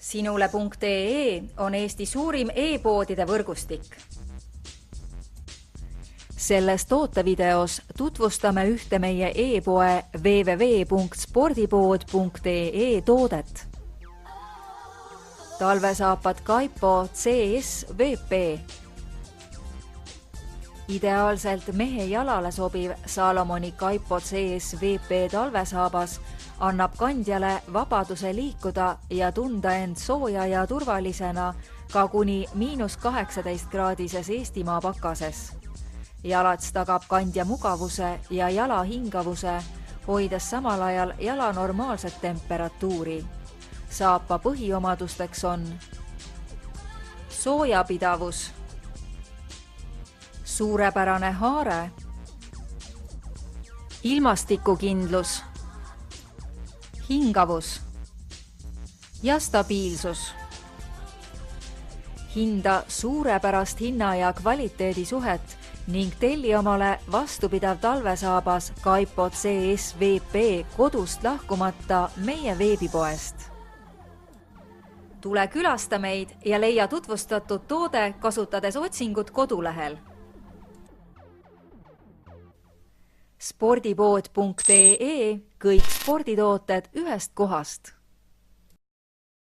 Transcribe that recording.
Sinule.ee on Eesti suurim e-poodide võrgustik. Selles tootevideos tutvustame ühte meie e-poe www.spordipood.ee toodet. Talvesaapad Kaipo CS VP. Ideaalselt mehe jalale sobiv Salomoni Kaipo CS VP talvesaabas annab kandjale vabaduse liikuda ja tunda end sooja ja turvalisena ka kuni -18-kraadises Eestimaa pakases. Jalats tagab kandja mugavuse ja jala hingavuse, hoides samal ajal jala normaalset temperatuuri. Saapa põhiomadusteks on soojapidavus, suurepärane haare, ilmastikukindlus, hingavus ja stabiilsus. Hinda suurepärast hinna ja kvaliteedi suhet ning telli omale vastupidav talvesaabas Kaipo CS VP kodust lahkumata meie veebipoest. Tule külasta meid ja leia tutvustatud toode kasutades otsingut kodulehel. Spordipood.ee, kõik sporditooted ühest kohast.